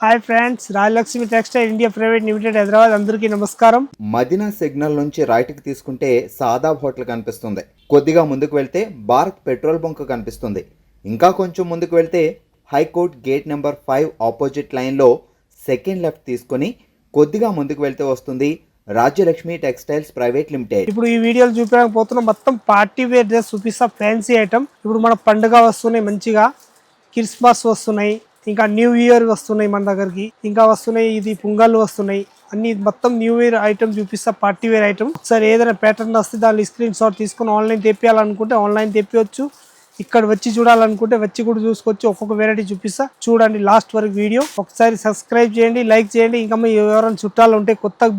Hi friends, Rajalakshmi textile India private limited Hyderabad. అందరికీ నమస్కారం. Madina signal నుంచి రైట్కి తీసుకుంటే సాదాబ్ హోటల్ కనిపిస్తుంది. కొద్దిగా ముందుకు వెళ్తే భారత్ పెట్రోల్ బంక్ కనిపిస్తుంది. ఇంకా కొంచెం ముందుకు వెళ్తే హైకోర్ట్ గేట్ నెంబర్ 5 ఆపోజిట్ లైన్లో సెకండ్ లెఫ్ట్ తీసుకొని కొద్దిగా ముందుకు వెళ్తే వస్తుంది రాజ్యలక్ష్మి టెక్స్టైల్స్ ప్రైవేట్ లిమిటెడ్. ఇప్పుడు ఈ వీడియోలు చూపించకపోతున్నాం, మొత్తం పార్టీ వేర్ డ్రెస్ చూపిస్తా. Fancy item. ఇప్పుడు మన పండుగ వస్తున్నాయి, మంచిగా క్రిస్మస్ వస్తున్నాయి, ఇంకా న్యూ ఇయర్ వస్తున్నాయి మన దగ్గరికి, ఇంకా వస్తున్నాయి ఇది పొంగల్ వస్తున్నాయి. అన్ని మొత్తం న్యూ ఇయర్ ఐటమ్ చూపిస్తా, పార్టీ వేర్ ఐటమ్. ఒకసారి ఏదైనా ప్యాటర్న్ వస్తే దాని స్క్రీన్ షాట్ తీసుకొని ఆన్లైన్ తెప్పియాలనుకుంటే ఆన్లైన్ తెప్పియొచ్చు, ఇక్కడ వచ్చి చూడాలనుకుంటే వచ్చి కూడా చూసుకోవచ్చు. ఒక్కొక్క వెరైటీ చూపిస్తా, చూడండి లాస్ట్ వరకు వీడియో. ఒకసారి సబ్స్క్రైబ్ చేయండి, లైక్ చేయండి. ఇంకా మీ ఎవరైనా చుట్టాలు ఉంటే కొత్తగా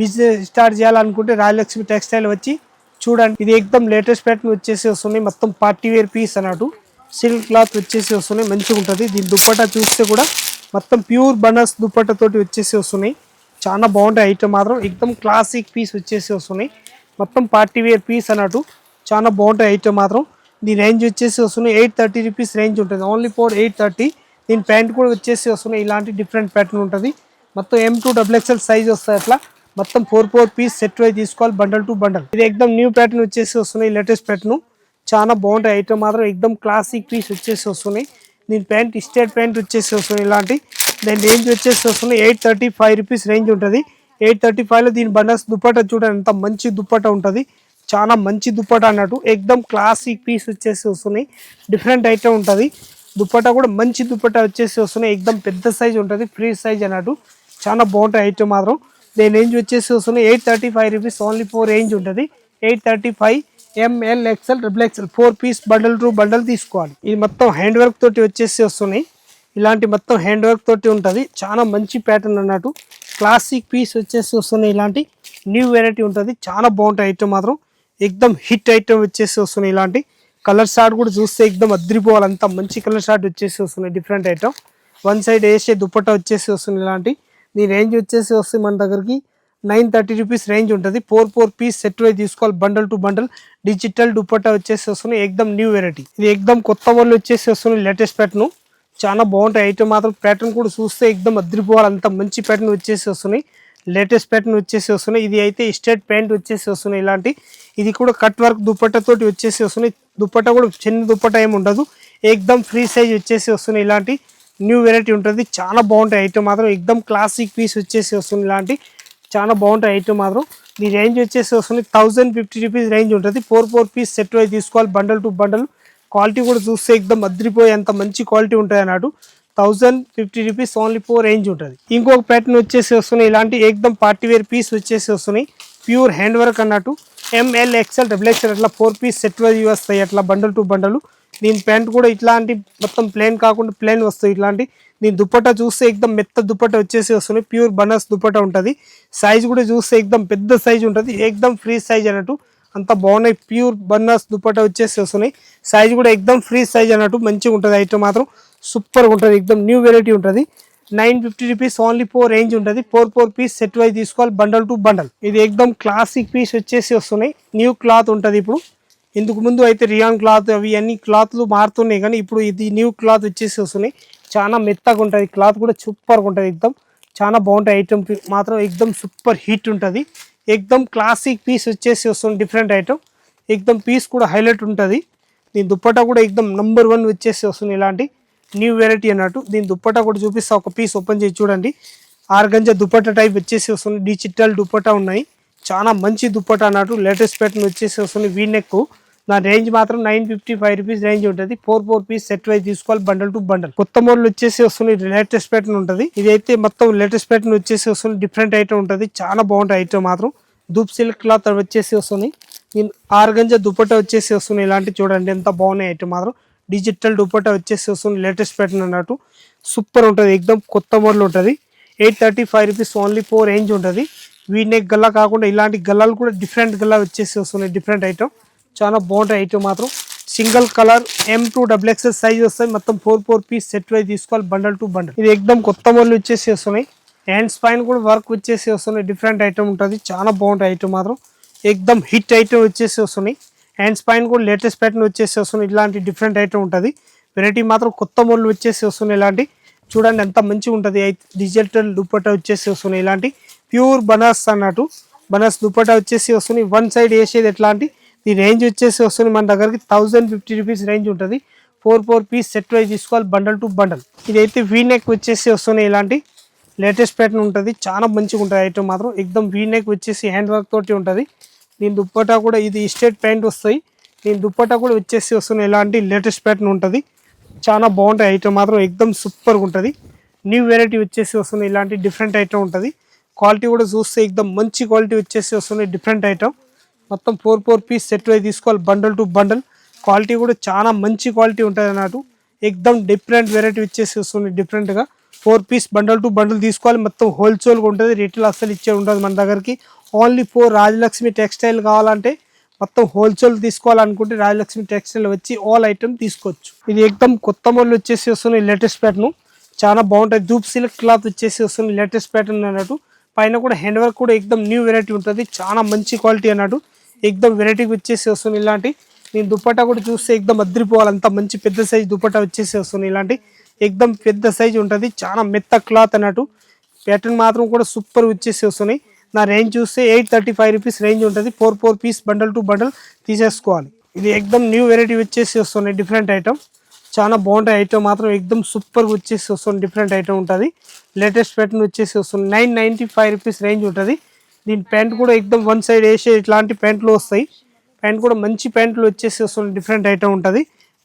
బిజినెస్ స్టార్ట్ చేయాలనుకుంటే రాజలక్ష్మి టెక్స్టైల్ వచ్చి చూడండి. ఇది ఎక్దమ్ లేటెస్ట్ ప్యాటర్న్ వచ్చేసి వస్తున్నాయి, మొత్తం పార్టీ వేర్ పీస్ అన్నట్టు. సిల్క్ క్లాత్ వచ్చేసి వస్తున్నాయి, మంచిగా ఉంటుంది. దీని దుప్పట్టా చూస్తే కూడా మొత్తం ప్యూర్ బనాస్ దుప్పట్టా తోటి వచ్చేసి వస్తున్నాయి. చాలా బాగుంటాయి ఐటమ్ మాత్రం. ఎక్దమ్ క్లాసిక్ పీస్ వచ్చేసి వస్తున్నాయి, మొత్తం పార్టీ వేర్ పీస్ అన్నట్టు. చాలా బాగుంటాయి ఐటమ్ మాత్రం. దీని రేంజ్ వచ్చేసి వస్తున్నాయి 830 రూపీస్ రేంజ్ ఉంటుంది, ఓన్లీ ఫర్ 830. దీని ప్యాంట్ కూడా వచ్చేసి వస్తున్నాయి, ఇలాంటి డిఫరెంట్ ప్యాటర్న్ ఉంటుంది. మొత్తం M2 XXL సైజ్ వస్తాయి. అట్లా మొత్తం 4 పీస్ సెట్ వై తీసుకోవాలి, బండల్ టు బండల్. ఇది ఎక్దమ్ న్యూ ప్యాటర్న్ వచ్చేసి వస్తున్నాయి, లేటెస్ట్ ప్యాటర్న్. చాలా బాగుంటాయి ఐటమ్ మాత్రం. ఎక్దమ్ క్లాసిక్ పీస్ వచ్చేసి వస్తున్నాయి. దీని ప్యాంట్ స్టేట్ ప్యాంట్ వచ్చేసి వస్తున్నాయి ఇలాంటి. దాని రేంజ్ వచ్చేసి వస్తున్నాయి 835 రూపీస్ రేంజ్ ఉంటుంది. 835లో దీని బనాస్ దుప్పట్టా చూడండి, ఎంత మంచి దుప్పట్టా ఉంటుంది. చాలా మంచి దుప్పట్టా అన్నట్టు. ఎక్దమ్ క్లాసిక్ పీస్ వచ్చేసి వస్తున్నాయి, డిఫరెంట్ ఐటమ్ ఉంటుంది. దుప్పట్టా కూడా మంచి దుప్పట్టా వచ్చేసి వస్తున్నాయి, ఎక్దమ్ పెద్ద సైజ్ ఉంటుంది, ఫ్రీ సైజ్ అన్నట్టు. చాలా బాగుంటాయి ఐటమ్ మాత్రం. దీని రేంజ్ వచ్చేసి వస్తున్నాయి 835 రూపీస్, ఓన్లీ 4 రేంజ్ ఉంటుంది. 835 ML XL XXL 4 piece bundle to bundle తీసుకోవాలి. ఇది మొత్తం హ్యాండ్ వర్క్ తోటి వచ్చేసి వస్తున్నాయి, ఇలాంటి మొత్తం హ్యాండ్ వర్క్ తోటి ఉంటుంది. చాలా మంచి ప్యాటర్న్ అన్నట్టు. క్లాసిక్ పీస్ వచ్చేసి వస్తున్నాయి, ఇలాంటి న్యూ వెరైటీ ఉంటుంది. చాలా బాగుంటాయి ఐటమ్ మాత్రం. ఎక్దమ్ హిట్ ఐటమ్ వచ్చేసి వస్తున్నాయి. ఇలాంటి కలర్ షార్ట్ కూడా చూస్తే ఎక్దమ్ అద్రిపోవాలి, అంత మంచి కలర్ షార్ట్ వచ్చేసి వస్తున్నాయి, డిఫరెంట్ ఐటమ్. వన్ సైడ్ వేసే దుప్పట్టా వచ్చేసి వస్తుంది ఇలాంటి. దీని రేంజ్ వచ్చేసి వస్తుంది మన దగ్గరికి 930 రూపీస్ రేంజ్ ఉంటుంది. 4 పీస్ సెట్ వై తీసుకోవాలి, bundle to bundle. Digital dupatta వచ్చేసి వస్తున్నాయి, ఎక్దమ్ న్యూ వెరైటీ. ఇది ఎక్దమ్ కొత్త వాళ్ళు వచ్చేసి వస్తున్నాయి, లేటెస్ట్ ప్యాటర్న్. చాలా బాగుంటాయి ఐటమ్ మాత్రం. ప్యాటర్న్ కూడా చూస్తే ఎక్దమ్ అద్రిపోవాలి, అంత మంచి ప్యాటర్న్ వచ్చేసి వస్తున్నాయి, లేటెస్ట్ ప్యాటర్న్ వచ్చేసి వస్తున్నాయి. ఇది అయితే స్ట్రేట్ ప్యాంట్ వచ్చేసి వస్తున్నాయి ఇలాంటి. ఇది కూడా కట్ వర్క్ దుప్పట్టా తోటి వచ్చేసి వస్తున్నాయి. దుప్పట్టా కూడా చిన్న దుప్పట్టా ఏమి ఉండదు, ఎక్దమ్ ఫ్రీ సైజ్ వచ్చేసి వస్తున్నాయి, ఇలాంటి న్యూ వెరైటీ ఉంటుంది. చాలా బాగుంటాయి ఐటమ్ మాత్రం. ఎక్దమ్ క్లాసిక్ పీస్ వచ్చేసి వస్తుంది ఇలాంటి. చాలా బాగుంటాయి ఐటమ్ మాత్రం. దీని రేంజ్ వచ్చేసి వస్తుంది 1050 రూపీస్ రేంజ్ ఉంటుంది. 4 పీస్ సెట్ వై తీసుకోవాలి, బండల్ టు బండల్. క్వాలిటీ కూడా చూస్తే ఎక్దమ్ అద్రిపోయి అంత మంచి క్వాలిటీ ఉంటుంది అన్నట్టు. 1050 రూపీస్ ఓన్లీ 4 రేంజ్ ఉంటుంది. ఇంకొక ప్యాటర్న్ వచ్చేసి వస్తున్నాయి, ఇలాంటి ఎక్దమ్ పార్టీ వేర్ పీస్ వచ్చేసి వస్తున్నాయి, ప్యూర్ హ్యాండ్ వర్క్ అన్నట్టు. ML XL XXL అట్లా 4 పీస్ సెట్ వై వస్తాయి, అట్లా బండల్ టు బండల్. దీని ప్యాంట్ కూడా ఇట్లాంటి మొత్తం ప్లేన్ కాకుండా ప్లేన్ వస్తాయి ఇట్లాంటి. దీని దుప్పట్టా చూస్తే ఎక్దమ్ మెత్త దుప్పట్టా వచ్చేసి వస్తున్నాయి, ప్యూర్ బనాస్ దుప్పట్టా ఉంటుంది. సైజ్ కూడా చూస్తే ఎక్దమ్ పెద్ద సైజ్ ఉంటుంది, ఎక్దమ్ ఫ్రీ సైజ్ అన్నట్టు. అంత బాగున్నాయి, ప్యూర్ బనాస్ దుప్పట్టా వచ్చేసి వస్తున్నాయి. సైజ్ కూడా ఎక్దమ్ ఫ్రీ సైజ్ అన్నట్టు, మంచిగా ఉంటుంది ఐటమ్ మాత్రం. సూపర్గా ఉంటుంది, ఎక్దమ్ న్యూ వెరైటీ ఉంటుంది. 950 రూపీస్ ఓన్లీ 4 రేంజ్ ఉంటుంది. 4 పీస్ సెట్ వై తీసుకోవాలి, బండల్ టు బండల్. ఇది ఎక్దమ్ క్లాసిక్ పీస్ వచ్చేసి వస్తున్నాయి, న్యూ క్లాత్ ఉంటుంది ఇప్పుడు. ఇందుకు ముందు అయితే రియాన్ క్లాత్ అవి అన్ని క్లాత్లు మారుతున్నాయి, కానీ ఇప్పుడు ఇది న్యూ క్లాత్ వచ్చేసి వస్తున్నాయి. చాలా మెత్తగా ఉంటుంది, క్లాత్ కూడా సూపర్గా ఉంటుంది ఎక్దమ్. చాలా బాగుంటాయి ఐటమ్ మాత్రం, ఎక్దమ్ సూపర్ హీట్ ఉంటుంది. ఎక్దమ్ క్లాసిక్ పీస్ వచ్చేసి వస్తుంది, డిఫరెంట్ ఐటమ్. ఎక్దమ్ పీస్ కూడా హైలైట్ ఉంటుంది. దీని దుప్పట్టా కూడా ఎక్దమ్ నంబర్ 1 వచ్చేసి వస్తుంది, ఇలాంటి న్యూ వెరైటీ అన్నట్టు. దీని దుప్పట్టా కూడా చూపిస్తా, ఒక పీస్ ఓపెన్ చేసి చూడండి. ఆర్గంజా దుప్పట్టా టైప్ వచ్చేసి వస్తుంది, డిజిటల్ దుప్పట్టా ఉన్నాయి. చాలా మంచి దుప్పట్టా అన్నట్టు. లేటెస్ట్ ప్యాటర్న్ వచ్చేసి వస్తుంది, వీ నెక్. దాని రేంజ్ మాత్రం 955 రూపీస్ రేంజ్ ఉంటుంది. 4 పీస్ సెట్ వై తీసుకోవాలి, బండల్ టు బండల్. కొత్త మోడల్ వచ్చేసి వస్తుంది, లేటెస్ట్ ప్యాటర్న్ ఉంటుంది. ఇది అయితే మొత్తం లేటెస్ట్ ప్యాటర్న్ వచ్చేసి వస్తుంది, డిఫరెంట్ ఐటమ్ ఉంటుంది. చాలా బాగుంటాయి ఐటమ్ మాత్రం. ధూప్ సిల్క్ క్లాత్ వచ్చేసి వస్తుంది. ఆర్గంజా దుప్పట్టా వచ్చేసి వస్తుంది, ఇలాంటి చూడండి ఎంత బాగున్నాయి ఐటమ్ మాత్రం. డిజిటల్ దుప్పట్టా వచ్చేసి వస్తుంది, లేటెస్ట్ ప్యాటర్న్ అన్నట్టు. సూపర్ ఉంటుంది, ఎక్దమ్ కొత్త మోడల్ ఉంటుంది. 835 రూపీస్ ఓన్లీ 4 రేంజ్ ఉంటుంది. వీ నెక్ గల్లా కాకుండా ఇలాంటి గల్లాలు కూడా డిఫరెంట్ గల్లా వచ్చేసి వస్తున్నాయి, డిఫరెంట్ ఐటమ్. చాలా బాగుంటాయి ఐటమ్ మాత్రం. Single colour M2 XXL size వస్తాయి. మొత్తం 4 పీస్ సెట్ వై తీసుకోవాలి, బండల్ టు బండల్. ఇది ఎక్దమ్ కొత్త మోడల్ వచ్చేసి వస్తున్నాయి. హ్యాండ్స్ పైన కూడా వర్క్ వచ్చేసి వస్తున్నాయి, డిఫరెంట్ ఐటమ్ ఉంటుంది. చాలా బాగుంటాయి ఐటమ్ మాత్రం. ఎక్దమ్ హిట్ ఐటమ్ వచ్చేసి వస్తున్నాయి. హ్యాండ్స్ పైన కూడా లేటెస్ట్ ప్యాటర్న్ వచ్చేసి వస్తున్నాయి, ఇలాంటి డిఫరెంట్ ఐటమ్ ఉంటుంది. వెరైటీ మాత్రం కొత్త మోడల్ వచ్చేసి వస్తున్నాయి, ఇలాంటి చూడండి ఎంత మంచిగా ఉంటుంది. డిజిటల్ దుపట్టా వచ్చేసి వస్తున్నాయి ఇలాంటి ప్యూర్ బనాస్ అన్నట్టు. బనాస్ దుపట్టా వచ్చేసి వస్తుంది. వన్ సైడ్ వేసేది ఎట్లా అంటే ఈ రేంజ్ వచ్చేసి వస్తుంది మన దగ్గరికి 1050 రూపీస్ రేంజ్ ఉంటుంది. 4 పీస్ సెట్ వైజ్ తీసుకోవాలి బండల్ టు బండల్. ఇదైతే వీ నెక్ వచ్చేసి వస్తున్నాయి ఇలాంటి లేటెస్ట్ ప్యాటర్న్ ఉంటుంది. చాలా మంచిగా ఉంటుంది ఐటమ్ మాత్రం. ఎక్దమ్ వీ నెక్ వచ్చేసి హ్యాండ్ వర్క్ తోటి ఉంటుంది. దీని దుప్పటా కూడా ఇది స్ట్రేట్ ప్యాంట్ వస్తాయి. దీని దుప్పటా కూడా వచ్చేసి వస్తున్నాయి ఇలాంటి లేటెస్ట్ ప్యాటర్న్ ఉంటుంది. చాలా బాగుంటాయి ఐటమ్ మాత్రం. ఎక్దమ్ సూపర్గా ఉంటుంది. న్యూ వెరైటీ వచ్చేసి వస్తుంది ఇలాంటి డిఫరెంట్ ఐటమ్ ఉంటుంది. క్వాలిటీ కూడా చూస్తే ఎక్దమ్ మంచి క్వాలిటీ వచ్చేసి వస్తుంది డిఫరెంట్ ఐటమ్. మొత్తం 4 పీస్ సెట్ వైజ్ తీసుకోవాలి బండల్ టు బండల్. క్వాలిటీ కూడా చాలా మంచి క్వాలిటీ ఉంటుంది అన్నట్టు. ఎక్దమ్ డిఫరెంట్ వెరైటీ వచ్చేసి వస్తుంది డిఫరెంట్గా. 4 పీస్ బండల్ టు బండల్ తీసుకోవాలి. మొత్తం హోల్సేల్గా ఉంటుంది. రీటైల్ అస్సలు ఇచ్చే ఉండదు మన దగ్గరికి. ఓన్లీ 4 రాజలక్ష్మి టెక్స్టైల్ కావాలంటే మొత్తం హోల్సేల్ తీసుకోవాలనుకుంటే రాజలక్ష్మి టెక్స్టైల్ వచ్చి ఆల్ ఐటమ్ తీసుకోవచ్చు. ఇది ఎక్దమ్ కొత్త మోడల్ వచ్చేసి వస్తుంది లేటెస్ట్ ప్యాటర్న్. చాలా బాగుంటుంది. జూప్ సిల్క్ క్లాత్ వచ్చేసి వస్తుంది లేటెస్ట్ ప్యాటర్న్ అన్నట్టు. పైన కూడా హ్యాండ్ వర్క్ కూడా ఎక్దమ్ న్యూ వెరైటీ ఉంటుంది. చాలా మంచి క్వాలిటీ అన్నట్టు. ఎక్దమ్ వెరైటీకి వచ్చేసి వస్తుంది ఇలాంటి. నేను దుపట్టా కూడా చూస్తే ఎక్దమ్ అద్రిపోవాలి. అంత మంచి పెద్ద సైజ్ దుపట్టా వచ్చేసి వస్తుంది ఇలాంటి. ఎక్దమ్ పెద్ద సైజ్ ఉంటుంది. చాలా మెత్త క్లాత్ అన్నట్టు. ప్యాటర్న్ మాత్రం కూడా సూపర్ వచ్చేసి వస్తున్నాయి. నా రేంజ్ చూస్తే 835 రూపీస్ రేంజ్ ఉంటుంది. 4 పీస్ బండల్ టు బండల్ తీసేసుకోవాలి. ఇది ఎక్దమ్ న్యూ వెరైటీ వచ్చేసి వస్తున్నాయి డిఫరెంట్ ఐటమ్. చాలా బాగుంటాయి ఐటమ్ మాత్రం. ఎక్దమ్ సూపర్గా వచ్చేసి వస్తుంది డిఫరెంట్ ఐటమ్ ఉంటుంది. లేటెస్ట్ ప్యాటర్న్ వచ్చేసి వస్తుంది. 995 రూపీస్ రేంజ్ ఉంటుంది. దీని ప్యాంట్ కూడా ఎక్దమ్ వన్ సైడ్ వేసే ఇట్లాంటి ప్యాంట్లు వస్తాయి. ప్యాంట్ కూడా మంచి ప్యాంట్లు వచ్చేసి వస్తుంది డిఫరెంట్ ఐటమ్ ఉంటుంది.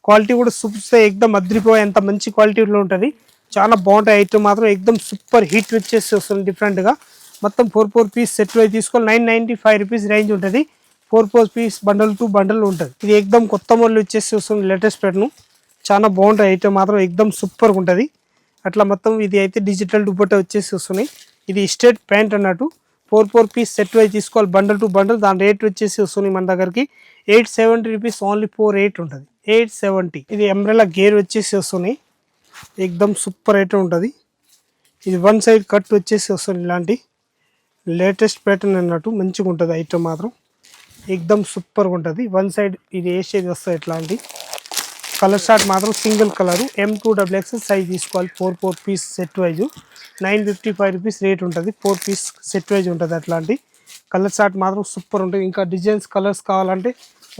క్వాలిటీ కూడా సూపర్ ఎక్దమ్ అద్రిపోయే అంత మంచి క్వాలిటీలో ఉంటుంది. చాలా బాగుంటాయి ఐటమ్ మాత్రం. ఎక్దమ్ సూపర్ హిట్ వచ్చేసి వస్తుంది డిఫరెంట్గా. మొత్తం 4 పీస్ సెట్ వైజ్ తీసుకోవాలి. 995 రూపీస్ రేంజ్ ఉంటుంది. 4 పీస్ బండల్ టు బండల్ ఉంటుంది. ఇది ఎక్దమ్ కొత్త మోడల్ వచ్చేసి వస్తుంది లేటెస్ట్ ప్యాటర్న్. చాలా బాగుంటాయి ఐటమ్ మాత్రం. ఎక్దమ్ సూపర్గా ఉంటుంది. అట్లా మొత్తం ఇది అయితే డిజిటల్ దుపట్టా వచ్చేసి వస్తున్నాయి. ఇది స్ట్రేట్ ప్యాంట్ అన్నట్టు. 4 పీస్ సెట్ వైజ్ తీసుకోవాలి బండల్ టు బండల్. దాని రేట్ వచ్చేసి వస్తున్నాయి మన దగ్గరికి 870 రూపీస్ ఓన్లీ 48 ఉంటుంది. 870. ఇది అంబ్రెలా గేర్ వచ్చేసి వస్తున్నాయి. ఎక్దమ్ సూపర్ ఐటమ్ ఉంటుంది. ఇది వన్ సైడ్ కట్ వచ్చేసి వస్తుంది ఇలాంటి లేటెస్ట్ ప్యాటర్న్ అన్నట్టు. మంచిగా ఉంటుంది ఐటమ్ మాత్రం. ఎక్దమ్ సూపర్గా ఉంటుంది. వన్ సైడ్ ఇది వేసేది వస్తుంది ఇట్లాంటి. కలర్ షార్ట్ మాత్రం సింగిల్ కలరు M2XX సైజ్ తీసుకోవాలి. 4 piece set wise 955 rupees rate ఉంటుంది. 4 పీస్ సెట్ వైజ్ ఉంటుంది. అట్లాంటి కలర్ షార్ట్ మాత్రం సూపర్ ఉంటుంది. ఇంకా డిజైన్స్ కలర్స్ కావాలంటే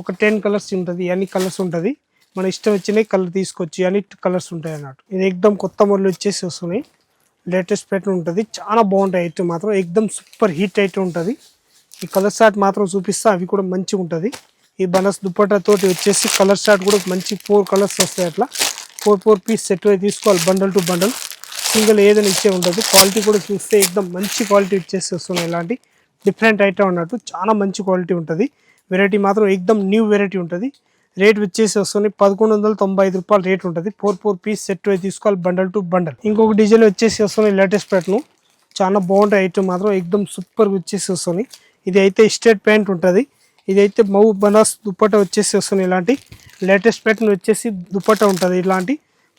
ఒక 10 కలర్స్ ఉంటుంది. అన్ని కలర్స్ ఉంటుంది. మన ఇష్టం వచ్చినాయి కలర్ తీసుకోవచ్చు. అన్ని కలర్స్ ఉంటాయి అన్నట్టు. ఇది ఎక్దమ్ కొత్త మోడల్ వచ్చేసి వస్తున్నాయి. లేటెస్ట్ ప్యాటర్న్ ఉంటుంది. చాలా బాగుంటాయి ఐటమ్ మాత్రం. ఎక్దమ్ సూపర్ హిట్ ఐటమ్ ఉంటుంది. ఈ కలర్ షార్ట్ మాత్రం చూపిస్తా. అవి కూడా మంచిగా ఉంటుంది. ఈ బనస్ దుపట్టా తోటి వచ్చేసి కలర్ షార్ట్ కూడా మంచి 4 కలర్స్ వస్తాయి. అట్లా 4 పీస్ సెట్ అయి తీసుకోవాలి బండల్ టు బండల్. సింగిల్ ఏదైనా ఇచ్చే ఉంటుంది. క్వాలిటీ కూడా చూస్తే ఎక్దమ్ మంచి క్వాలిటీ ఇచ్చేసి వస్తున్నాయి. ఇలాంటి డిఫరెంట్ ఐటమ్ అన్నట్టు. చాలా మంచి క్వాలిటీ ఉంటుంది. వెరైటీ మాత్రం ఎక్దమ్ న్యూ వెరైటీ ఉంటుంది. రేట్ వచ్చేసి వస్తుంది 1195 రూపాయలు రేట్ ఉంటుంది. 4 పీస్ సెట్ అయి తీసుకోవాలి బండల్ టు బండల్. ఇంకొక డిజైన్ వచ్చేసి వస్తున్నాయి లేటెస్ట్ ప్యాటర్న్. చాలా బాగుంటాయి ఐటమ్ మాత్రం. ఎక్దమ్ సూపర్గా వచ్చేసి వస్తున్నాయి. ఇది అయితే స్ట్రేట్ ప్యాంట్ ఉంటుంది. ఇదైతే మౌ బనాస్ దుపట్టా వచ్చేసి వస్తుంది. ఇలాంటి లేటెస్ట్ ప్యాటర్న్ వచ్చేసి దుపట్టా ఉంటుంది. ఇలాంటి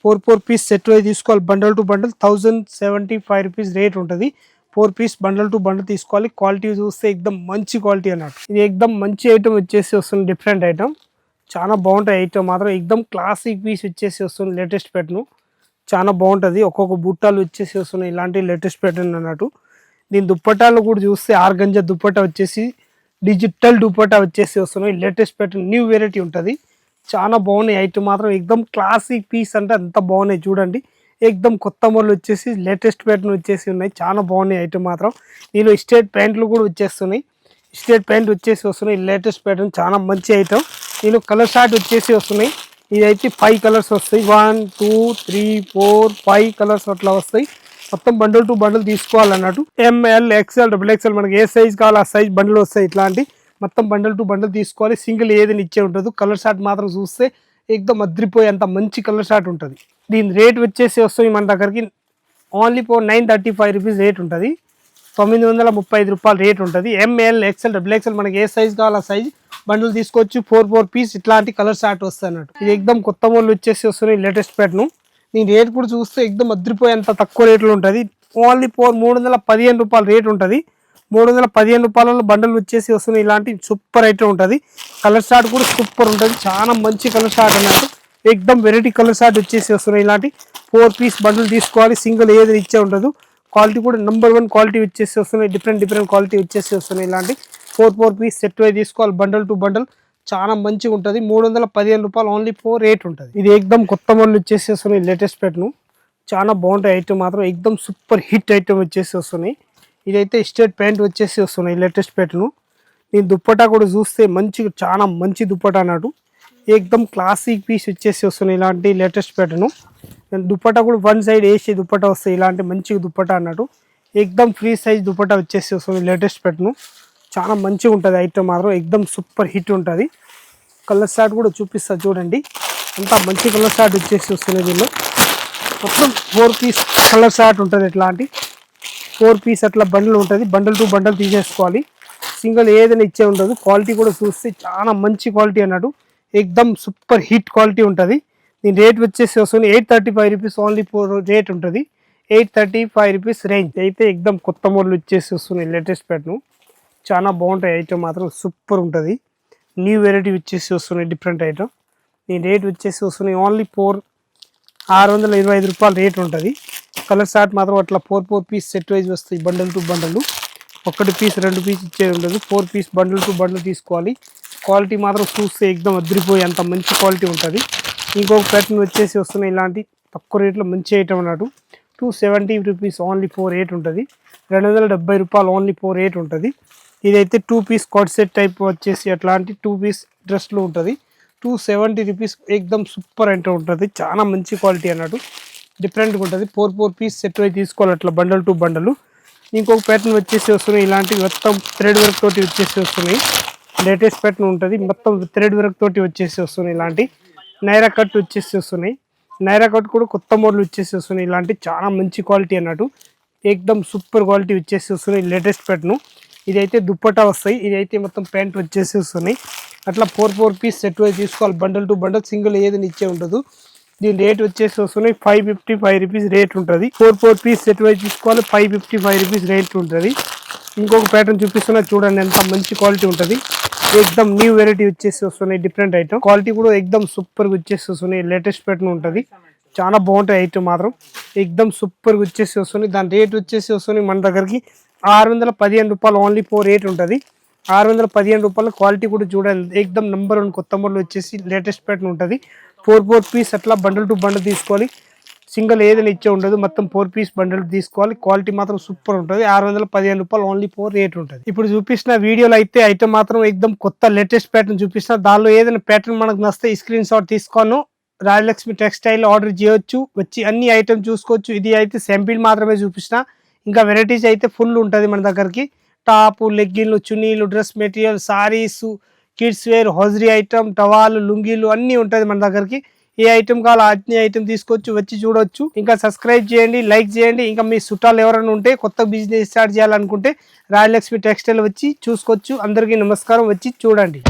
4 పీస్ సెట్ అయి తీసుకోవాలి bundle to bundle. 1075 rupees rate ఉంటుంది. 4 పీస్ బండల్ టు బండల్ తీసుకోవాలి. క్వాలిటీ చూస్తే ఎక్దమ్ మంచి క్వాలిటీ అన్నట్టు. ఇది ఎక్దమ్ మంచి ఐటమ్ వచ్చేసి వస్తుంది డిఫరెంట్ ఐటమ్. చాలా బాగుంటాయి ఐటమ్ మాత్రం. ఎక్దమ్ క్లాసిక్ పీస్ వచ్చేసి వస్తుంది లేటెస్ట్ ప్యాటర్న్. చాలా బాగుంటుంది. ఒక్కొక్క బుట్టాలు వచ్చేసి వస్తున్నాయి ఇలాంటి లేటెస్ట్ ప్యాటర్న్ అన్నట్టు. దీని దుప్పటాలు కూడా చూస్తే ఆర్గంజా దుప్పటా వచ్చేసి డిజిటల్ దుపట్టా వచ్చేసి వస్తున్నాయి. లేటెస్ట్ ప్యాటర్న్ న్యూ వెరైటీ ఉంటుంది. చాలా బాగున్నాయి ఐటమ్ మాత్రం. ఎక్దమ్ క్లాసిక్ పీస్ అంటే అంత బాగున్నాయి చూడండి. ఎక్దమ్ కొత్త మోడల్ వచ్చేసి లేటెస్ట్ ప్యాటర్న్ వచ్చేసి ఉన్నాయి. చాలా బాగున్నాయి ఐటమ్ మాత్రం. దీనిలో స్ట్రేట్ ప్యాంట్లు కూడా వచ్చేస్తున్నాయి. స్ట్రేట్ ప్యాంట్ వచ్చేసి వస్తున్నాయి. లేటెస్ట్ ప్యాటర్న్ చాలా మంచి ఐటమ్. దీనిలో కలర్ షార్ట్ వచ్చేసి వస్తున్నాయి. ఇదైతే 5 కలర్స్ వస్తాయి. 1 2 3 4 5 కలర్స్ అట్లా వస్తాయి. మొత్తం బండల్ టు బండల్ తీసుకోవాలన్నట్టు. ML XL XXL మనకి ఏ సైజ్ కావాలి ఆ సైజ్ బండల్ వస్తాయి. ఇట్లాంటి మొత్తం బండల్ టు బండల్ తీసుకోవాలి. సింగిల్ ఏదైనా ఇచ్చే ఉంటుంది. కలర్ షార్ట్ మాత్రం చూస్తే ఎక్దమ్ అద్రిపోయే అంత మంచి కలర్ షార్ట్ ఉంటుంది. దీని రేట్ వచ్చేసి వస్తుంది మన దగ్గరికి ఓన్లీ 935 రూపీస్ రేట్ ఉంటుంది. 935 రూపాయలు రేట్ ఉంటుంది. ML XL XXL మనకి ఏ సైజ్ కావాలి ఆ సైజ్ బండల్ తీసుకోవచ్చు. 4 పీస్ ఇట్లాంటి కలర్ షార్ట్ వస్తాయి అన్నట్టు. ఇది ఎక్దమ్ కొత్త మోడల్ వచ్చేసి వస్తున్నాయి లేటెస్ట్ ప్యాటర్న్. దీని రేట్ కూడా చూస్తే ఎక్దమ్ అద్రిపోయేంత తక్కువ రేట్లో ఉంటుంది. ఓన్లీ 315 రూపాయలు రేట్ ఉంటుంది. 315 రూపాయలలో బండల్ వచ్చేసి వస్తున్నాయి. ఇలాంటి సూపర్ ఐటమ్ ఉంటుంది. కలర్ షార్ట్ కూడా సూపర్ ఉంటుంది. చాలా మంచి కలర్ షార్ట్ అన్నట్టు. ఎక్దమ్ వెరైటీ కలర్ షార్ట్ వచ్చేసి వస్తున్నాయి. ఇలాంటి 4 పీస్ బండిల్ తీసుకోవాలి, సింగిల్ ఏది ఇచ్చే ఉండదు. క్వాలిటీ కూడా నెంబర్ 1 క్వాలిటీ వచ్చేసి వస్తున్నాయి, డిఫరెంట్ క్వాలిటీ వచ్చేసి వస్తున్నాయి. ఇలాంటి 4 పీస్ సెట్ వై తీసుకోవాలి, బండల్ టు బండల్ చాలా మంచిగా ఉంటుంది. 315 రూపాయలు ఓన్లీ 4 రేట్ ఉంటుంది. ఇది ఎక్దమ్ కొత్త మోడల్ వచ్చేసి వస్తున్నాయి, లేటెస్ట్ ప్యాటర్న్ చాలా బాగుంటాయి. ఐటమ్ మాత్రం ఎక్దమ్ సూపర్ హిట్ ఐటమ్ వచ్చేసి వస్తున్నాయి. ఇదైతే స్ట్రేట్ ప్యాంట్ వచ్చేసి వస్తున్నాయి, లేటెస్ట్ ప్యాటర్న్. నేను దుప్పటా కూడా చూస్తే మంచిగా చాలా మంచి దుప్పటా అన్నట్టు, ఎక్దమ్ క్లాసిక్ పీస్ వచ్చేసి వస్తున్నాయి. ఇలాంటి లేటెస్ట్ ప్యాటర్న్ దుప్పటా కూడా 1 సైడ్ వేసి దుప్పటా వస్తాయి. ఇలాంటి మంచిగా దుప్పటా అన్నట్టు ఎక్దమ్ ఫ్రీ సైజ్ దుప్పటా వచ్చేసి వస్తుంది, లేటెస్ట్ ప్యాటర్న్ చాలా మంచిగా ఉంటుంది. ఐటమ్ మాత్రం ఎక్దమ్ సూపర్ హిట్ ఉంటుంది. కలర్ షార్ట్ కూడా చూపిస్తా చూడండి, అంతా మంచి కలర్ షార్ట్ వచ్చేసి వస్తుంది. దీనిలో మొత్తం 4 పీస్ కలర్ షార్ట్ ఉంటుంది. ఇట్లాంటి 4 పీస్ అట్లా బండిల్ ఉంటుంది, బండల్ టు బండల్ తీసేసుకోవాలి, సింగిల్ ఏదైనా ఇచ్చే ఉండదు. క్వాలిటీ కూడా చూస్తే చాలా మంచి క్వాలిటీ అన్నట్టు, ఎక్దమ్ సూపర్ హిట్ క్వాలిటీ ఉంటుంది. దీని రేట్ వచ్చేసి వస్తుంది 835 రూపీస్ ఓన్లీ రేట్ ఉంటుంది, 835 రూపీస్ రేంజ్. అయితే ఎక్దమ్ కొత్త మోడల్ వచ్చేసి వస్తుంది, లేటెస్ట్ ప్యాటర్న్ చాలా బాగుంటాయి. ఐటమ్ మాత్రం సూపర్ ఉంటుంది, న్యూ వెరైటీ వచ్చేసి వస్తున్నాయి, డిఫరెంట్ ఐటమ్. దీని రేట్ వచ్చేసి వస్తున్నాయి ఓన్లీ 625 రూపాయలు రేట్ ఉంటుంది. కలర్ షార్ట్ మాత్రం అట్లా 4 పీస్ సెట్ వైజ్ వస్తాయి, bundle to bundle. 1 piece 2 piece ఇచ్చేది ఉండదు, 4 పీస్ బండల్ టు బండల్ తీసుకోవాలి. క్వాలిటీ మాత్రం చూస్తే ఎక్దమ్ అదిరిపోయి అంత మంచి క్వాలిటీ ఉంటుంది. ఇంకొక ప్యాటర్న్ వచ్చేసి వస్తున్నాయి, ఇలాంటి తక్కువ రేట్లో మంచి ఐటమ్ అన్నట్టు 270 రూపీస్ ఓన్లీ 4 రేట్ ఉంటుంది, 270 రూపాయలు ఓన్లీ 4 రేట్ ఉంటుంది. ఇదైతే 2 పీస్ కోట్ సెట్ టైప్ వచ్చేసి అట్లాంటి 2 పీస్ డ్రెస్లో ఉంటుంది, 270 రూపీస్ ఎక్దమ్ సూపర్ అంటే ఉంటుంది, చాలా మంచి క్వాలిటీ అన్నట్టు, డిఫరెంట్గా ఉంటుంది. 4 పీస్ సెట్ అయి తీసుకోవాలి అట్లా బండల్ టు బండల్. ఇంకొక ప్యాటర్న్ వచ్చేసి వస్తున్నాయి, ఇలాంటివి మొత్తం థ్రెడ్ వర్క్ తోటి వచ్చేసి వస్తున్నాయి, లేటెస్ట్ ప్యాటర్న్ ఉంటుంది, మొత్తం థ్రెడ్ వర్క్ తోటి వచ్చేసి వస్తున్నాయి. ఇలాంటి నైరా కట్ వచ్చేసి వస్తున్నాయి, నైరా కట్ కూడా కొత్త మోడల్ వచ్చేసి వస్తున్నాయి. ఇలాంటి చాలా మంచి క్వాలిటీ అన్నట్టు, ఎక్దమ్ సూపర్ క్వాలిటీ వచ్చేసి వస్తున్నాయి, లేటెస్ట్ ప్యాటర్న్. ఇదైతే దుప్పటా వస్తాయి, ఇదైతే మొత్తం ప్యాంట్ వచ్చేసి వస్తున్నాయి. అట్లా 4 పీస్ సెట్ వైజ్ తీసుకోవాలి, బండల్ టు బండల్, సింగిల్ ఏదైనా ఇచ్చే ఉండదు. దీని రేట్ వచ్చేసి వస్తున్నాయి 555 రూపీస్ రేట్ ఉంటుంది. 4 పీస్ సెట్ వైజ్ తీసుకోవాలి, 555 రూపీస్ రేట్ ఉంటుంది. ఇంకొక ప్యాటర్న్ చూపిస్తున్నా చూడండి, ఎంత మంచి క్వాలిటీ ఉంటుంది, ఎక్దమ్ న్యూ వెరైటీ వచ్చేసి వస్తున్నాయి, డిఫరెంట్ ఐటమ్. క్వాలిటీ కూడా ఎక్దమ్ సూపర్గా వచ్చేసి వస్తున్నాయి, లేటెస్ట్ ప్యాటర్న్ ఉంటుంది, చాలా బాగుంటాయి ఐటమ్ మాత్రం, ఎక్దమ్ సూపర్గా వచ్చేసి వస్తుంది. దాని రేట్ వచ్చేసి వస్తున్నాయి మన దగ్గరికి 615 రూపాయలు ఓన్లీ 4 రేట్ ఉంటుంది, 615 రూపాయల. క్వాలిటీ కూడా చూడండి, ఎక్దమ్ నెంబర్ 1 కొత్త మోడల్ వచ్చేసి లేటెస్ట్ ప్యాటర్న్ ఉంటుంది. 4 పీస్ అట్లా బండల్ టు బండల్ తీసుకోవాలి, సింగిల్ ఏదైనా ఇచ్చే ఉండదు, మొత్తం 4 పీస్ బండల్ తీసుకోవాలి. క్వాలిటీ మాత్రం సూపర్ ఉంటుంది, 615 రూపాయలు ఓన్లీ 4 రేట్ ఉంటుంది. ఇప్పుడు చూపిస్తున్న వీడియోలో అయితే ఐటమ్ మాత్రం ఎక్దమ్ కొత్త లేటెస్ట్ ప్యాటర్న్ చూపిస్తున్నా, దానిలో ఏదైనా ప్యాటర్న్ మనకు నస్తే స్క్రీన్ షాట్ తీసుకోను, రాజలక్ష్మి టెక్స్టైల్ ఆర్డర్ చేయొచ్చు, వచ్చి అన్ని ఐటమ్ చూసుకోవచ్చు. ఇది అయితే శాంపిల్ మాత్రమే చూపిస్తున్నా, ఇంకా వెరైటీస్ అయితే ఫుల్ ఉంటుంది మన దగ్గరికి. టాపు, లెగ్గిన్లు, చున్నీలు, dress material, saris, kids wear, hosiery item, టవాలు, లుంగీలు అన్నీ ఉంటుంది మన దగ్గరికి. ఏ ఐటమ్ కావాలో అన్ని ఐటమ్ తీసుకోవచ్చు, వచ్చి చూడొచ్చు. ఇంకా సబ్స్క్రైబ్ చేయండి, లైక్ చేయండి. ఇంకా మీ చుట్టాలు ఎవరైనా ఉంటే కొత్త బిజినెస్ స్టార్ట్ చేయాలనుకుంటే రాజలక్ష్మి టెక్స్టైల్ వచ్చి చూసుకోవచ్చు. అందరికీ నమస్కారం, వచ్చి చూడండి.